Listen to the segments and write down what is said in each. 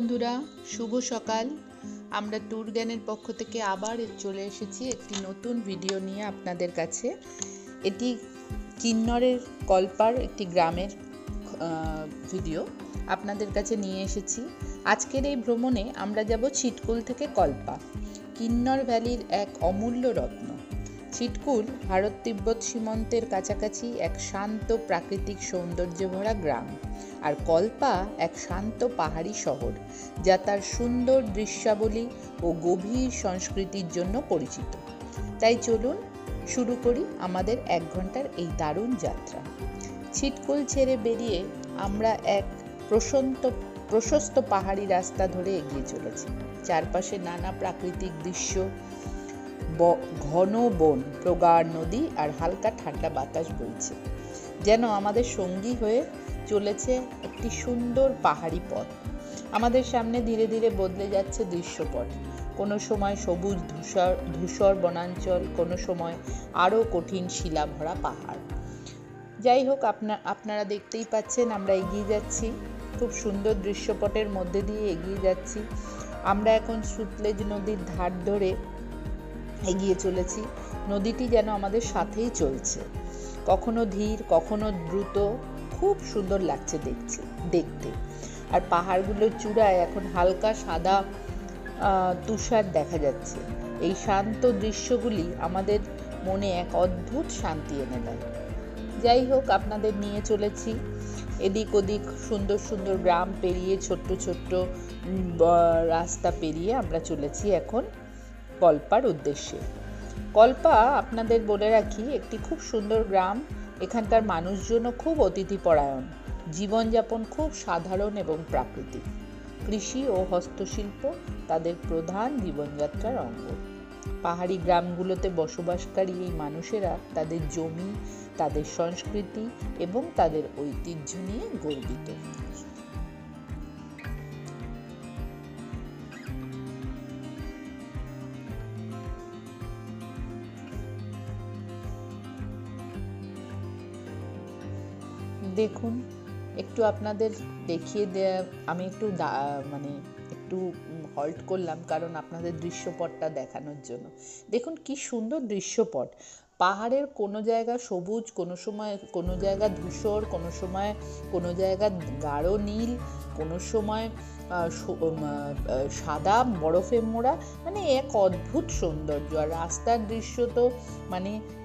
বন্ধুরা, শুভ সকাল। আমরা ট্যুর জ্ঞানের পক্ষ থেকে আবার চলে এসেছি একটি নতুন ভিডিও নিয়ে আপনাদের কাছে। এটি কিন্নরের কল্পার একটি গ্রামের ভিডিও আপনাদের কাছে নিয়ে এসেছি। আজকের এই ভ্রমণে আমরা যাব ছিটকুল থেকে কল্পা, কিন্নর ভ্যালির এক অমূল্য রত্ন। ছিটকুল ভারত তিব্বত সীমান্তের কাছাকাছি এক শান্ত প্রাকৃতিক সৌন্দর্যে ভরা গ্রাম, আর কল্পা এক শান্ত পাহাড়ি শহর যা তার সুন্দর দৃশ্যাবলী ও গভীর সংস্কৃতির জন্য পরিচিত। তাই চলুন শুরু করি আমাদের 1 ঘন্টার এই দারুণ যাত্রা। ছিটকুল ছেড়ে বেরিয়ে আমরা এক প্রশস্ত পাহাড়ি রাস্তা ধরে এগিয়ে চলেছি। চারপাশে নানা প্রাকৃতিক দৃশ্য, ঘন বন, প্রগাঢ় নদী আর হালকা ঠান্ডা বাতাস বইছে, যেন আমাদের সঙ্গী হয়ে চলেছে একটি সুন্দর পাহাড়ি পথ। আমাদের সামনে ধীরে ধীরে বদলে যাচ্ছে দৃশ্যপট। কোনো সময় সবুজ ধূসর বনাঞ্চল, কোনো সময় আরও কঠিন শিলা ভরা পাহাড়। যাই হোক, আপনারা দেখতেই পাচ্ছেন আমরা এগিয়ে যাচ্ছি, খুব সুন্দর দৃশ্যপটের মধ্যে দিয়ে এগিয়ে যাচ্ছি। আমরা এখন সুতলেজ নদীর ধার ধরে এগিয়ে চলেছি। নদীটি যেন আমাদের সাথেই চলছে, কখনো ধীর কখনো দ্রুত। খুব সুন্দর লাগছে দেখতে। আর পাহাড়গুলোর চূড়ায় এখন হালকা সাদা তুষার দেখা যাচ্ছে। এই শান্ত দৃশ্যগুলি আমাদের মনে এক অদ্ভুত শান্তি এনে দেয়। যাই হোক, আপনাদের নিয়ে চলেছি এদিক ওদিক সুন্দর সুন্দর গ্রাম পেরিয়ে, ছোট্ট ছোট্ট রাস্তা পেরিয়ে আমরা চলেছি এখন কল্পার উদ্দেশ্যে। কল্পা, আপনাদের বলে রাখি, একটি খুব সুন্দর গ্রাম। এখানকার মানুষজনও খুব অতিথিপরায়ণ, জীবনযাপন খুব সাধারণ এবং প্রাকৃতিক। কৃষি ও হস্তশিল্প তাদের প্রধান জীবনযাত্রার অঙ্গ। পাহাড়ি গ্রামগুলোতে বসবাসকারী এই মানুষেরা তাদের জমি, তাদের সংস্কৃতি এবং তাদের ঐতিহ্য নিয়ে গর্বিত। দেখুন, একটু আপনাদের দেখিয়ে দেয়া, আমি একটু হল্ট করলাম কারণ আপনাদের দৃশ্যপটটা দেখানোর জন্য। দেখুন কি সুন্দর দৃশ্যপট। পাহাড়ের কোনো জায়গা সবুজ, কোনো সময় কোনো জায়গা ধূসর, কোনো সময় কোনো জায়গা গাঢ় নীল, কোনো সময় সাদা বরফে মোড়া, এক অদ্ভুত সৌন্দর্য। আর রাস্তার দৃশ্য তো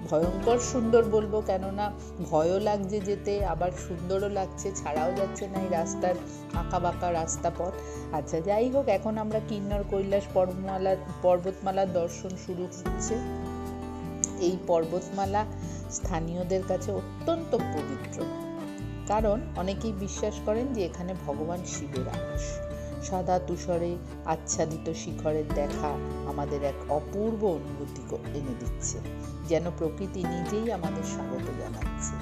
ভয়ঙ্কর সুন্দর বলবো, কেননা ভয়ও লাগছে যেতে, আবার সুন্দরও লাগছে, ছাড়াও যাচ্ছে না এই রাস্তার আঁকা বাঁকা রাস্তা পথ। আচ্ছা, যাই হোক, এখন আমরা কিন্নর কৈলাস পর্বতমালার দর্শন শুরু হচ্ছে। এই পর্বতমালা স্থানীয়দের কাছে অত্যন্ত পবিত্র, কারণ অনেকেই বিশ্বাস করেন যে এখানে ভগবান শিবের আবাস। সাদা তুষারে আচ্ছাদিত শিখরের দেখা আমাদের এক অপূর্ব অনুভূতি এনে দিচ্ছে, যেন প্রকৃতি নিজেই আমাদের স্বাগত জানাচ্ছে।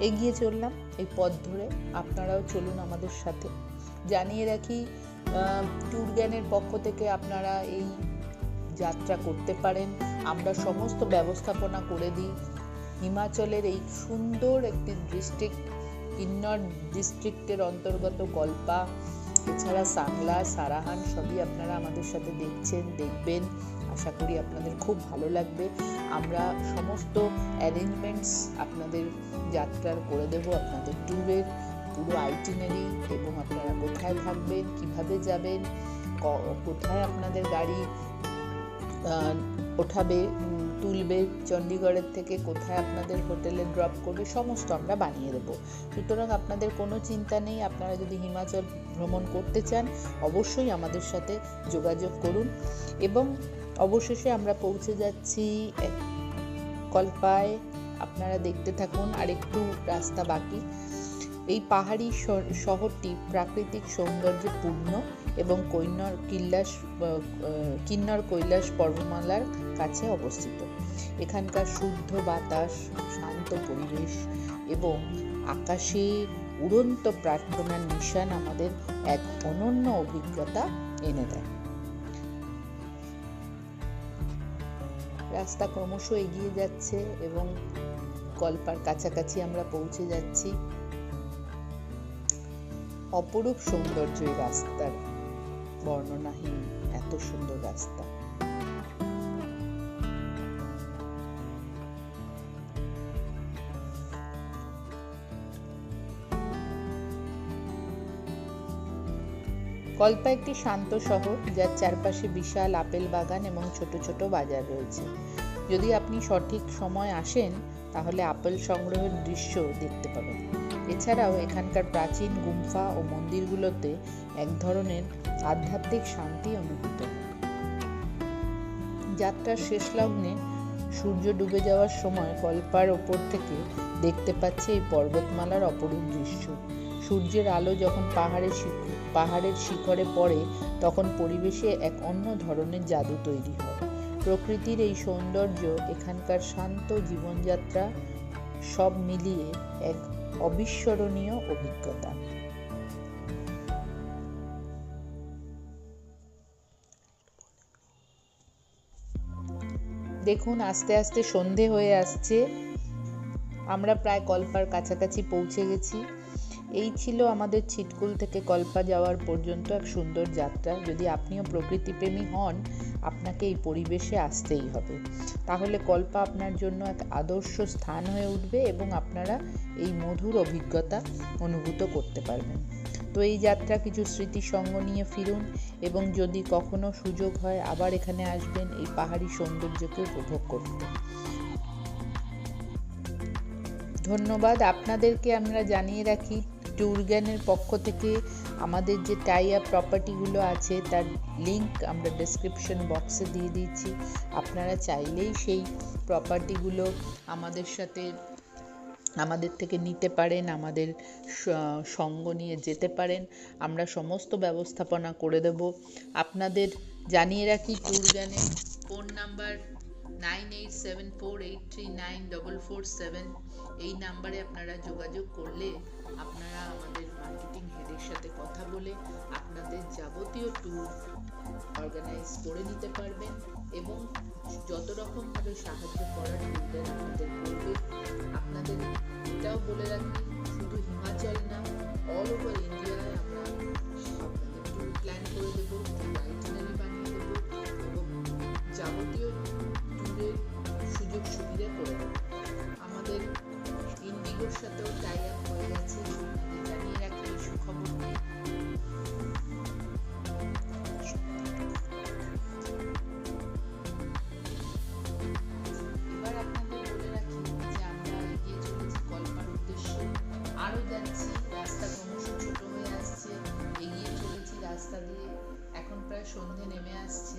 এগিয়ে চললাম এই পথ ধরে, আপনারাও চলুন আমাদের সাথে। জানিয়ে রাখি, ট্যুর জ্ঞানের পক্ষ থেকে আপনারা এই যাত্রা করতে পারেন। আমরা সমস্ত ব্যবস্থাপনা করে দিই। হিমাচলের এই সুন্দর একটি ডিস্ট্রিক্ট, কিন্নর ডিস্ট্রিক্টের অন্তর্গত কল্পা, এছাড়া সাংলা, সারাহান সবই আপনারা আমাদের সাথে দেখবেন। আশা করি আপনাদের খুব ভালো লাগবে। আমরা সমস্ত অ্যারেঞ্জমেন্টস আপনাদের যাত্রার করে দেব, আপনাদের ট্যুরের পুরো আইটিনারি, এবং আপনারা কোথায় থাকবেন, কিভাবে যাবেন, কোথায় আপনাদের গাড়ি ওঠাবে, তুলবে, চণ্ডীগড়ের থেকে কোথায় আপনাদের হোটেলে ড্রপ করবে, সমস্ত আমরা বানিয়ে দেবো। সুতরাং আপনাদের কোনো চিন্তা নেই। আপনারা যদি হিমাচল ভ্রমণ করতে চান, অবশ্যই আমাদের সাথে যোগাযোগ করুন। এবং অবশেষে আমরা পৌঁছে যাচ্ছি কল্পায়। আপনারা দেখতে থাকুন, আর একটু রাস্তা বাকি। এই পাহাড়ি শহরটি প্রাকৃতিক সৌন্দর্যে পূর্ণ এবং কিন্নর কৈলাস পর্বতমালার কাছে অবস্থিত। এখানকার শুদ্ধ বাতাস, শান্ত পরিবেশ এবং আকাশে উড়ন্ত প্রার্থনার নিশান আমাদের এক অনন্য অভিজ্ঞতা এনে দেয়। রাস্তা ক্রমশ এগিয়ে যাচ্ছে এবং কল্পার কাছাকাছি আমরা পৌঁছে যাচ্ছি। অপরূপ সৌন্দর্য এই রাস্তার, বর্ণনাহীন, এত সুন্দর রাস্তা। কল্পা একটি শান্ত শহর, যার চারপাশে বিশাল আপেল বাগান এবং ছোট ছোট বাজার রয়েছে। যদি আপনি সঠিক সময় আসেন তাহলে আপেল সংগ্রহের দৃশ্য দেখতে পাবেন। এছাড়াও এখানকার প্রাচীন গুম্ফা ও মন্দিরগুলোতে এক ধরনের আধ্যাত্মিক শান্তি অনুভূত হয়। যাত্রার শেষ লগ্নে সূর্য ডুবে যাওয়ার সময় কল্পার ওপর থেকে দেখতে পাচ্ছে এই পর্বতমালার অপরূপ দৃশ্য। সূর্যের আলো যখন পাহাড়ের শিখরে পড়ে তখন পরিবেশে এক অন্য ধরনের জাদু তৈরি হয়। প্রকৃতির এই সৌন্দর্য, এখানকার শান্ত জীবনযাত্রা, সব মিলিয়ে এক অবিস্মরণীয় অভিজ্ঞতা। দেখুন, আস্তে আস্তে সন্ধে হয়ে আসছে, আমরা প্রায় কল্পার কাছাকাছি পৌঁছে গেছি। এই ছিল আমাদের ছিটকুল থেকে কল্পা যাওয়ার পর্যন্ত এক সুন্দর যাত্রা। যদি আপনিও প্রকৃতিপ্রেমী হন, আপনাকে এই পরিবেশে আসতেই হবে, তাহলে কল্পা আপনার জন্য এক আদর্শ স্থান হয়ে উঠবে এবং আপনারা এই মধুর অভিজ্ঞতা অনুভূত করতে পারবেন। তো এই যাত্রা কিছু স্মৃতি সঙ্গ নিয়ে ফিরুন এবং যদি কখনো সুযোগ হয় আবার এখানে আসবেন এই পাহাড়ি সৌন্দর্যকে উপভোগ করতে। ধন্যবাদ। আপনাদেরকে আমরা জানিয়ে রাখি, ট্যুরগ্যানের পক্ষ থেকে আমাদের যে টাই আপ প্রপার্টিগুলো আছে তার লিংক আমরা ডেসক্রিপশন বক্সে দিয়ে দিয়েছি। আপনারা চাইলেই সেই প্রপার্টিগুলো আমাদের থেকে নিতে পারেন, আমাদের সঙ্গ নিয়ে যেতে পারেন। আমরা সমস্ত ব্যবস্থাপনা করে দেব। আপনাদের জানিয়ে রাখি, ট্যুরগ্যানের ফোন নাম্বার 9874839447। এই নাম্বারে আপনারা যোগাযোগ করলে আপনারা আমাদের মার্কেটিং হেডের সাথে কথা বলে আপনাদের যাবতীয় ট্যুর অর্গানাইজ করে নিতে পারবেন এবং যত রকমভাবে সাহায্য করার ট্যুরগ্যান আপনাদের করবে। আপনাদের এটাও বলে রাখি, শুধু হিমাচল না, অল ওভার ইন্ডিয়ায় আমরা আপনাদের ট্যুর প্ল্যান করে দেবো, আইটিনারি বানিয়ে দেবো এবং যাবতীয় ট্যুরের সুযোগ সুবিধা করে দেবো। আমাদের ইন্ডিগোর সাথেও টাই আপ হয়ে গেছে, জানিয়ে রাখি এই সুখবরটি। এবার আপনাদের বলে রাখি যে আমরা এগিয়ে চলেছি কল্পার উদ্দেশ্যে, আরো যাচ্ছি, রাস্তা ক্রমশ ছোট হয়ে আসছে, এগিয়ে চলেছি রাস্তা দিয়ে। এখন প্রায় সন্ধে নেমে আসছে,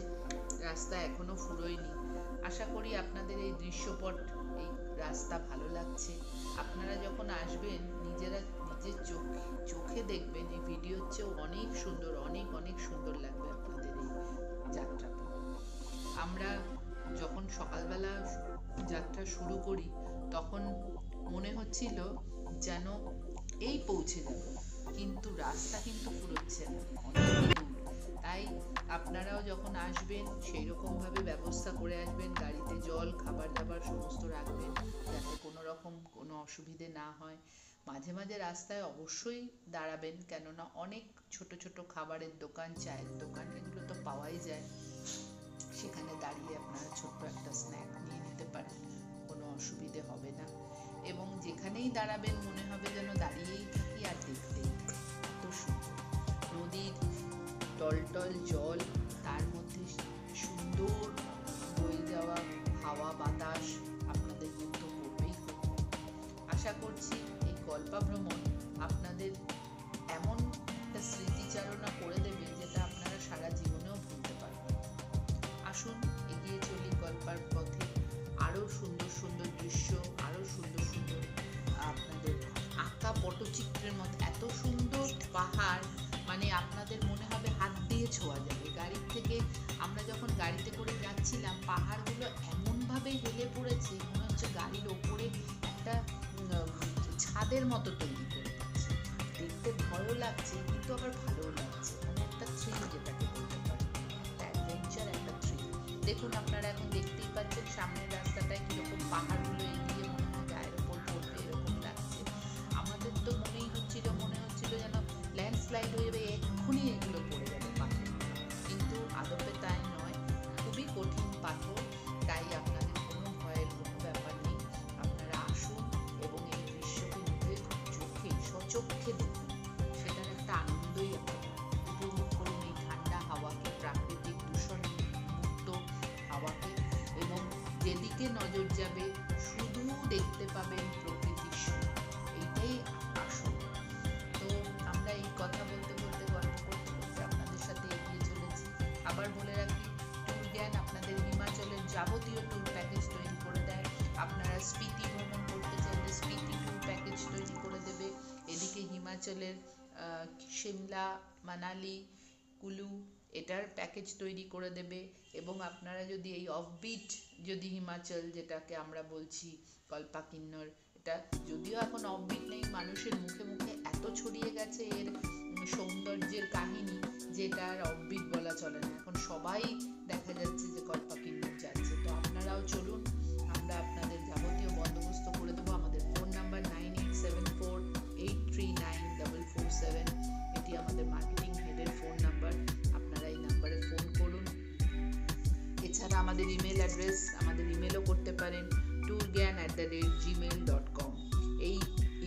রাস্তা এখনো ফুরোয়নি। আশা করি আপনাদের এই দৃশ্যপট, এই রাস্তা ভালো লাগছে। আপনারা যখন আসবেন নিজের চোখে দেখবেন এই ভিডিওর চেয়েও অনেক সুন্দর, অনেক অনেক সুন্দর লাগবে আপনাদের এই যাত্রাটা। আমরা যখন সকালবেলা যাত্রা শুরু করি তখন মনে হচ্ছিল যেন এই পৌঁছে যাব, কিন্তু রাস্তা কিন্তু ফুরোচ্ছে না, অনেক দূর। তাই আপনারাও যখন আসবেন সেই রকমভাবে ব্যবস্থা করে আসবেন, গাড়িতে জল, খাবার দাবার সমস্ত রাখবেন যাতে কোনো অসুবিধে না হয়। মাঝে মাঝে রাস্তায় অবশ্যই দাঁড়াবেন, কেননা অনেক ছোট ছোট খাবারের দোকান, চায়ের দোকান, এগুলো তো পাওয়াই যায়। সেখানে দাঁড়িয়ে আপনারা ছোট্ট একটা স্ন্যাক নিয়ে নিতে পারেন, কোনো অসুবিধে হবে না। এবং যেখানেই দাঁড়াবেন মনে হবে যেন দাঁড়িয়েই থাকি আর দেখতেই থাকি। এত সুন্দর নদীর টলটল জল, তার মধ্যে সুন্দর বয়ে যাওয়া হাওয়া বাতাস আপনাদের মুগ্ধ করবেই করবে। আশা করছি এই কল্পা ভ্রমণ আপনাদের এমন একটা স্মৃতিচারণা করে দেবে যেটা আপনারা সারা জীবনেও ভুলতে পারবেন। আসুন এগিয়ে চলি কল্পার পথে। আরো সুন্দর সুন্দর দৃশ্য, আরো সুন্দর সুন্দর আপনাদের আঁকা পটচিত্রের মতো এত সুন্দর পাহাড়, মানে আপনাদের মনে হবে হাত দিয়ে ছোঁয়া যাবে। গাড়ির থেকে আমরা যখন গাড়িতে করে যাচ্ছিলাম, পাহাড়গুলো এমনভাবে হেলে পড়েছে মনে হচ্ছে গাড়ির ওপরে একটা ছাদের মতো তৈরি করে দিচ্ছে। দেখতে ভয়ও লাগছে কিন্তু আবার ভালোও লাগছে, মানে একটা থ্রিল যেটাকে বলতে পারি, একটা অ্যাডভেঞ্চার, একটা থ্রিল। দেখুন আপনারা এখন দেখতেই পাচ্ছেন সামনের রাস্তাটায় কিরকম পাহাড়গুলো এগিয়ে মনে হয় গায়ের ওপর পড়বে এরকম লাগছে। আমাদের তো মনে হচ্ছিল যেন ল্যান্ডস্লাইড হয়ে যাবে, এক্ষুনি এগুলো পড়ে যাবে পাহাড়ে। স্বচক্ষে দেখুন, সেটার একটা আনন্দই আলাদা। উপভোগ করুন এই ঠান্ডা হাওয়াকে, প্রাকৃতিক দূষণ মুক্ত হাওয়াকে, এবং যেদিকে নজর যাবে শুধু দেখতে পাবেন প্রকৃতির সুর। এইটাই আসল। তো আমরা এই কথা বলতে বলতে, গল্প করতে করতে আপনাদের সাথে এগিয়ে চলেছি। আবার বলে রাখি, ট্যুর জ্ঞান আপনাদের হিমাচলের যাবতীয় ট্যুর প্যাকেজ তৈরি করে দেয়। আপনারা স্পিতি ভ্রমণ করতে চাইলে স্পিতি ট্যুর প্যাকেজ তৈরি করে দেবে। এদিকে হিমাচলের সিমলা, মানালি, কুলু এটার প্যাকেজ তৈরি করে দেবে। এবং আপনারা যদি এই অফবিট যদি হিমাচল, যেটাকে আমরা বলছি কল্পা কিন্নর, এটা যদিও এখন অফবিট নেই, মানুষের মুখে মুখে এত ছড়িয়ে গেছে এর সৌন্দর্যের কাহিনী, যেটা আর অফবিট বলা চলে না। এখন সবাই দেখা যাচ্ছে যে কল্পা কিন্নর যাচ্ছে। তো আপনারাও চলুন, আমরা আপনাদের যাবতীয় বন্দোবস্ত করে দেবো। আমাদের ফোন নাম্বার 9874839447। এটি আমাদের মার্কেটিং হেডের ফোন নাম্বার। আপনারা এই নাম্বারে ফোন করুন। এছাড়া আমাদের ইমেল অ্যাড্রেস, আমাদের ইমেলও করতে পারেন tourgyan@gmail.com। এই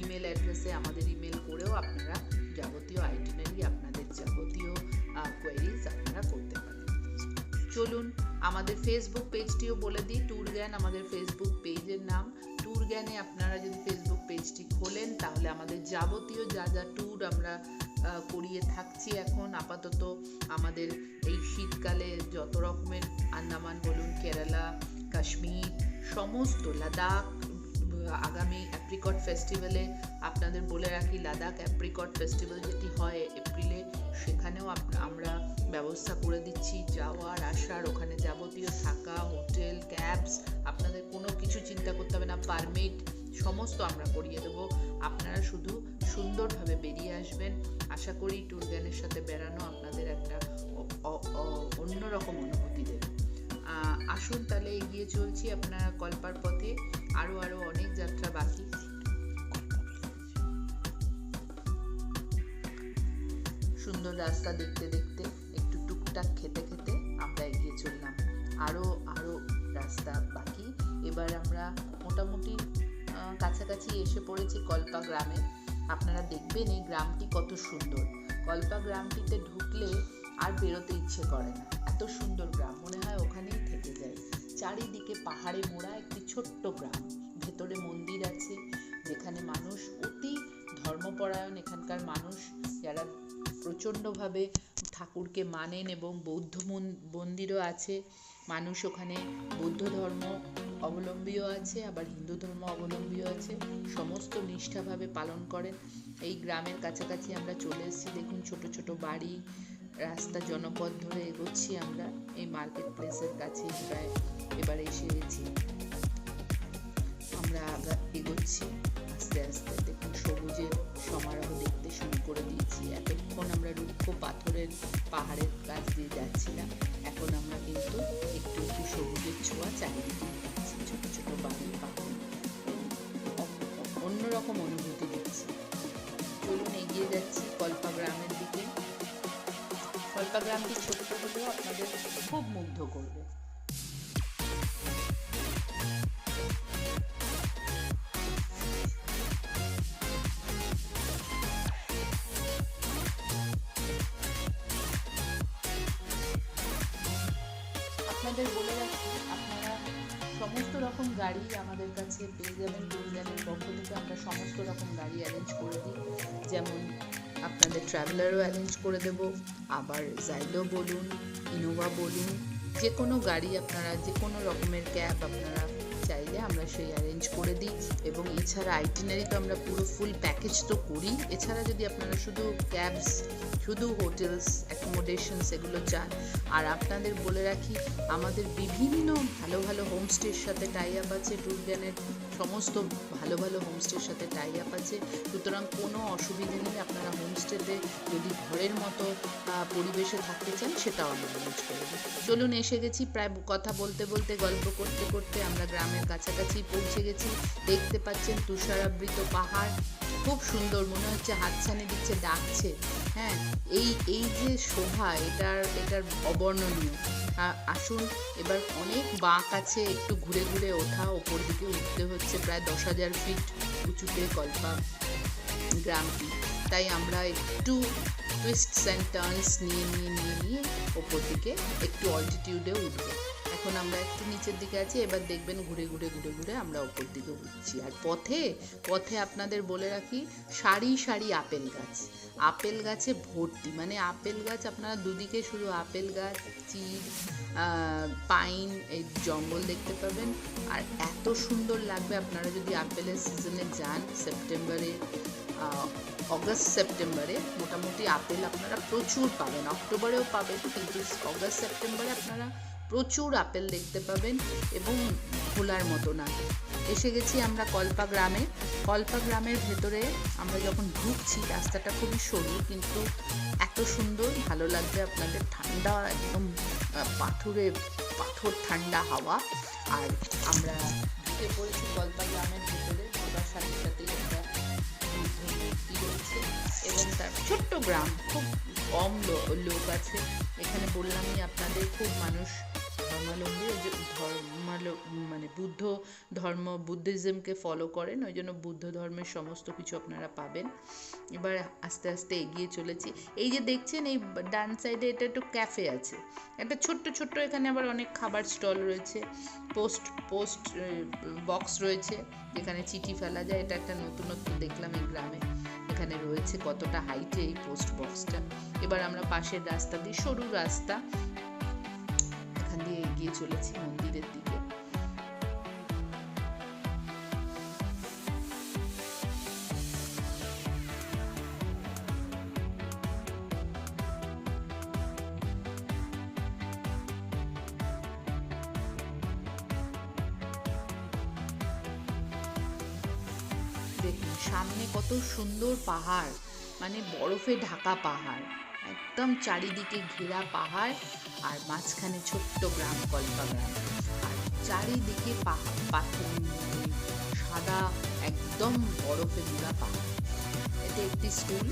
ইমেল অ্যাড্রেসে আমাদের ইমেল করেও আপনারা যাবতীয় আইটিনারি, আপনাদের যাবতীয় কোয়েরিজ আপনারা করতে পারেন। চলুন আমাদের ফেসবুক পেজটিও বলে দিই। ট্যুর জ্ঞান আমাদের ফেসবুক পেজের নাম। ট্যুর জ্ঞানে আপনারা যদি ফেসবুক পেজটি খোলেন, তাহলে আমাদের যাবতীয় যা যা ট্যুর আমরা করিয়ে থাকছি এখন আপাতত, আমাদের এই শীতকালে যত রকমের, আন্দামান বলুন, কেরালা, কাশ্মীর, সমস্ত, লাদাখ, আগামী অ্যাপ্রিকট ফেস্টিভ্যালে আপনাদের বলে রাখি, লাদাখ অ্যাপ্রিকট ফেস্টিভ্যাল যেটি হয় এপ্রিলে, সেখানেও আমরা ব্যবস্থা করে দিচ্ছি যাওয়ার আসার। ওখানে যাবতীয় থাকা, হোটেল, ক্যাবস, আপনাদের কোনো কিছু চিন্তা করতে হবে না। পারমিট সমস্ত আমরা করিয়ে দেবো। আপনারা শুধু সুন্দরভাবে বেরিয়ে আসবেন। আশা করি ট্যুর জ্ঞানের সাথে বেড়ানো আপনাদের একটা অন্যরকম অনুভূতি দেবে। আসুন তাহলে এগিয়ে চলছি আপনারা কল্পার পথে। আরো অনেক যাত্রা বাকি। সুন্দর রাস্তা দেখতে দেখতে, একটু টুকটাক খেতে খেতে আমরা এগিয়ে চললাম। আরো রাস্তা বাকি। এবার আমরা মোটামুটি কাছাকাছি এসে পড়েছি কল্পা গ্রামে। আপনারা দেখবেন এই গ্রামটি কত সুন্দর। কল্পা গ্রামটিতে ঢুকলে আর বেরোতে ইচ্ছে করে না। এত সুন্দর গ্রাম, মনে হয় ওখানেই থেকে যায়। চারিদিকে পাহাড়ে মোড়া একটি ছোট্ট গ্রাম। ভেতরে মন্দির আছে, যেখানে মানুষ অতি ধর্মপরায়ণ। এখানকার মানুষ যারা প্রচণ্ডভাবে ঠাকুরকে মানেন, এবং বৌদ্ধ মন্দিরও আছে। মানুষ ওখানে বৌদ্ধ ধর্ম অবলম্বীও আছে, আবার হিন্দু ধর্ম অবলম্বীও আছে। সমস্ত নিষ্ঠাভাবে পালন করেন। এই গ্রামের কাছাকাছি আমরা চলে এসেছি। দেখুন ছোট ছোট বাড়ি, রাস্তা, জনপথ ধরে এগোচ্ছি আমরা। এই মার্কেট প্লেসের কাছে প্রায় এবার এসে গেছি। আমরা এগোচ্ছি আস্তে আস্তে। দেখুন সবুজের সমারোহ দেখতে শুরু করে দিয়েছি। এতক্ষণ আমরা রুক্ষ পাথরের পাহাড়ের কাছ দিয়ে যাচ্ছিলাম, এখন আমরা কিন্তু একটু একটু সবুজের ছোঁয়া চারিদিকে পাচ্ছি। ছোট ছোট বাড়ি, পাখি, অন্যরকম অনুভূতি দিচ্ছি। চলুন এগিয়ে যাচ্ছি কল্পা গ্রামের দিকে। কল্পা গ্রামটি ছোট্ট হলেও আপনাদের খুব মুগ্ধ করবে। আপনাদের বলে রাখি, আপনারা সমস্ত রকম গাড়ি আমাদের কাছে পেয়ে যাবেন। ট্যুর জ্ঞানের পক্ষ থেকে আমরা সমস্ত রকম গাড়ি অ্যারেঞ্জ করে দিই। যেমন আপনাদের ট্রাভেলারও অ্যারেঞ্জ করে দেব, আবার জাইলো বলুন, ইনোভা বলুন, যে কোনো গাড়ি আপনারা, যে কোনো রকমের ক্যাব আপনারা চাইলে আমরা সেই অ্যারেঞ্জ করে দিই। এবং এছাড়া আইটিনারি তো আমরা পুরো ফুল প্যাকেজ তো করি। এছাড়া যদি আপনারা শুধু ক্যাবস, শুধু হোটেলস, অ্যাকোমোডেশনস এগুলো চান, আর আপনাদের বলে রাখি আমাদের বিভিন্ন ভালো ভালো হোমস্টের সাথে টাই আপ আছে। ট্যুর জ্ঞানের সমস্ত ভালো ভালো হোমস্টের সাথে টাই আপ আছে। সুতরাং কোনো অসুবিধা নেই। আপনারা হোমস্টেতে যদি ঘরের মতো পরিবেশে থাকতে চান, সেটাও আমরা অ্যারেঞ্জ করে দিই। চলুন এসে গেছি। প্রায় কথা বলতে বলতে, গল্প করতে করতে আমরা গ্রামের কাছাকাছি পৌঁছে গেছি। দেখতে পাচ্ছেন তুষারাবৃত পাহাড়, খুব সুন্দর, মনে হচ্ছে হাতছানি দিচ্ছে, ডাকছে। হ্যাঁ, এই যে শোভা, এটার অবর্ণনীয়। আসুন, এবার অনেক বাঁক আছে, একটু ঘুরে ঘুরে ওঠা। ওপর দিকে উঠতে হচ্ছে প্রায় 10,000 ফিট উঁচুতে কল্পা গ্রামটি, তাই আমরা একটু টুইস্টস অ্যান্ড টার্নস নিয়ে ওপর দিকে একটু অল্টিটিউডে উঠবো। এখন আমরা একটু নিচের দিকে আছি, এবার দেখবেন ঘুরে আমরা ওপর দিকে উঠছি। আর পথে আপনাদের বলে রাখি, সারি সারি আপেল গাছে ভর্তি, মানে আপেল গাছ আপনারা দুদিকে শুধু আপেল গাছ, চির, পাইন, এই জঙ্গল দেখতে পাবেন। আর এত সুন্দর লাগবে আপনারা যদি আপেলের সিজনে যান, অগস্ট সেপ্টেম্বরে মোটামুটি আপেল আপনারা প্রচুর পাবেন। অক্টোবরেও পাবেন, কিন্তু অগস্ট সেপ্টেম্বরে আপনারা প্রচুর আপেল দেখতে পাবেন এবং ভোলার মতো না। এসে গেছি আমরা কল্পা গ্রামের ভেতরে। আমরা যখন ঢুকছি, রাস্তাটা খুবই সরু, কিন্তু এত সুন্দর, ভালো লাগবে আপনাদের। ঠান্ডা একদম পাথর ঠান্ডা হাওয়া। আর আমরা ঢুকে পড়েছি কল্পা গ্রামের ভেতরে। ঢোকার সাথে সাথেই একটা মূর্তি রয়েছে এবং তার ছোট্ট গ্রাম, খুব কম লোক আছে এখানে। বললামই আপনাদের, খুব মানুষ ধর্মাবলম্বী, মানে বুদ্ধিজমকে ফলো করেন, ওই জন্য বুদ্ধ ধর্মের সমস্ত কিছু আপনারা পাবেন। এবার আস্তে আস্তে এগিয়ে চলেছি। এই যে দেখছেন, এই ডান সাইডে এটা একটু ক্যাফে আছে, একটা ছোট্ট এখানে আবার অনেক খাবার স্টল রয়েছে, পোস্ট বক্স রয়েছে যেখানে চিঠি ফেলা যায়। এটা একটা নতুনত্ব দেখলাম এই গ্রামে, এখানে রয়েছে। কতটা হাইটে এই পোস্ট বক্সটা। এবার আমরা পাশের রাস্তা দিয়ে, সরু রাস্তা, এখান দিয়ে এগিয়ে চলেছি মন্দিরের দিকে। দেখুন সামনে কত সুন্দর পাহাড়, মানে বরফে ঢাকা পাহাড়, একদম চারিদিকে ঘেরা পাহাড়, আর মাঝখানে ছোট্ট গ্রাম, কল্পা গ্রাম। আর চারিদিকে পাথর, সাদা একদম বরফে ঘেরা পাহাড়। এতে একটি স্কুল,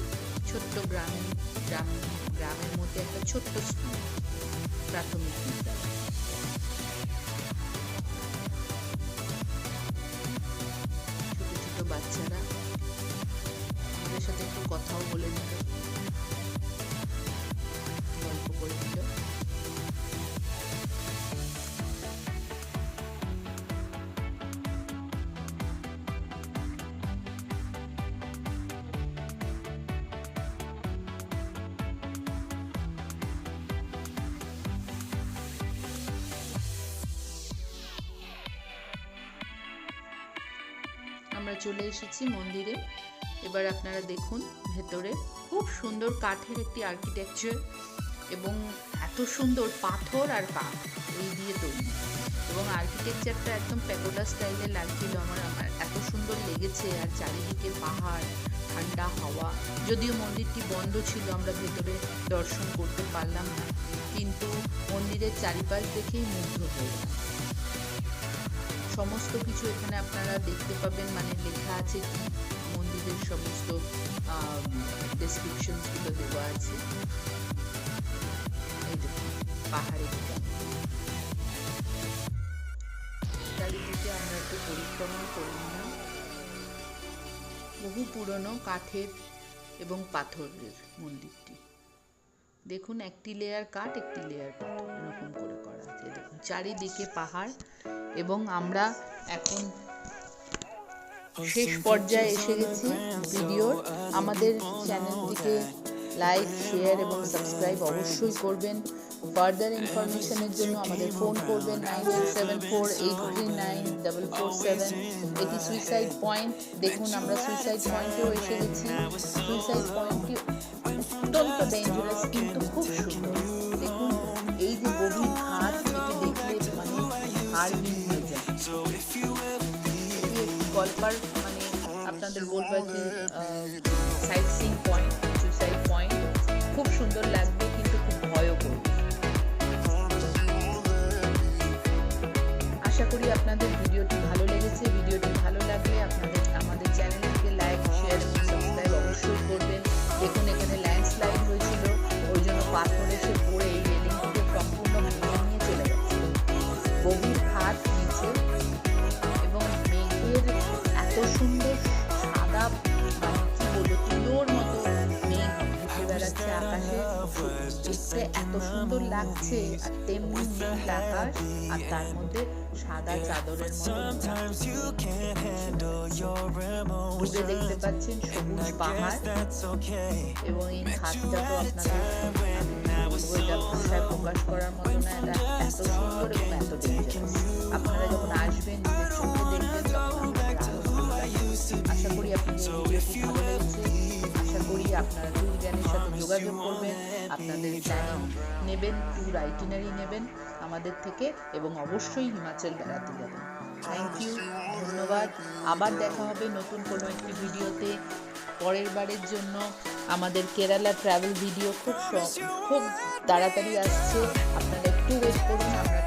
ছোট্ট গ্রামের মধ্যে একটা ছোট্ট স্কুল, প্রাথমিক বিদ্যালয়। ছোট বাচ্চারা আমাদের সাথে একটু কথাও বলে নিল, গল্প করে দিল। আমরা চলে এসেছি মন্দিরে। এবার আপনারা দেখুন ভেতরে খুব সুন্দর কাঠের একটি আর্কিটেকচার, এবং এত সুন্দর পাথর আর কাঠ এই দিয়ে তৈরি, এবং আর্কিটেকচারটা একদম প্যাগোডা স্টাইলে লাগছিল আমার এত সুন্দর লেগেছে। আর চারিদিকে পাহাড়, ঠান্ডা হাওয়া। যদিও মন্দিরটি বন্ধ ছিল, আমরা ভেতরে দর্শন করতে পারলাম না, কিন্তু মন্দিরের চারিপাশ দেখেই মুগ্ধ হয়ে গেলাম। সমস্ত কিছু এখানে আপনারা দেখতে পাবেন, মানে লেখা আছে কি, মন্দিরের সমস্ত ডেসক্রিপশনসগুলো দেওয়া আছে। এই দেখুন পাহাড়ি গ্রাম, চারিদিকে আমরা একটু পরিক্রমা করে নিলাম। বহু পুরনো কাঠের এবং পাথরের মন্দিরটি। দেখুন একটি লেয়ার কাঠ, একটি লেয়ার পাথর, এরকম করে করা আছে। দেখুন চারিদিকে পাহাড়, এবং আমরা এখন শেষ পর্যায়ে এসে গেছি ভিডিওর। আমাদের চ্যানেলটিকে লাইক, শেয়ার এবং সাবস্ক্রাইব অবশ্যই করবেন। ফার্দার ইনফরমেশনের জন্য আমাদের ফোন করবেন 9874839447। এটি সুইসাইড পয়েন্ট। দেখুন আমরা সুইসাইড পয়েন্টেও এসে গেছি। সুইসাইড পয়েন্টটি অত্যন্ত ডেঞ্জারাস, কিন্তু খুব সুন্দর। দেখুন এই যে গভীর ঘাট, এটি দেখলে মানে হাড়হিম হয়ে যায়। কল্পার মানে আপনাদের বলবো যে site seeing point, suicide point খুব সুন্দর লাগবে, কিন্তু খুব ভয়ও করবে। আশা করি আপনাদের ভিডিওটি ভালো লেগেছে। ভিডিওটি ভালো লাগলে আমাদের চ্যানেলটিকে লাইক, শেয়ার এবং সাবস্ক্রাইব অবশ্যই করবেন। দেখুন এখানে ল্যান্ডস্লাইড হয়েছিল, ওই জন্য পাথর এসে পড়ে এই রেলিংটিকে সম্পূর্ণ ভেঙে নিয়ে চলে গেছে। গভীর খাদ নিচে, এবং মেঘের এত সুন্দর সাদা, কি বলবো, দেখতে এত সুন্দর লাগছে, আর তেমনি নীল আকাশ, আর তার মধ্যে সাদা চাদরের মতো দূরে দেখতে পাচ্ছেন সবুজ পাহাড়, এবং এই ঘাটটা তো আপনাদের এটা ভাষায় প্রকাশ করার মতো না, এটা এত সুন্দর এবং এত ডেঞ্জারাস। আপনারা যখন আসবেন নিজের চোখে দেখবেন তখন আপনাদের আরো ভালো লাগবে। আশা করি আপনাদের ভিডিওটি ভালো লেগেছে। আশা করি আপনারা ট্যুর জ্ঞানের সাথে যোগাযোগ করবেন, আপনাদের প্ল্যানিং নেবেন, ট্যুর আইটিনারি নেবেন আমাদের থেকে, এবং অবশ্যই হিমাচল বেড়াতে যাবেন। থ্যাংক ইউ, ধন্যবাদ। আবার দেখা হবে নতুন কোনো একটি ভিডিওতে পরের বারের জন্য। আমাদের কেরালা ট্রাভেল ভিডিও খুব তাড়াতাড়ি আসছে, আপনারা একটু ওয়েট করুন। আমরা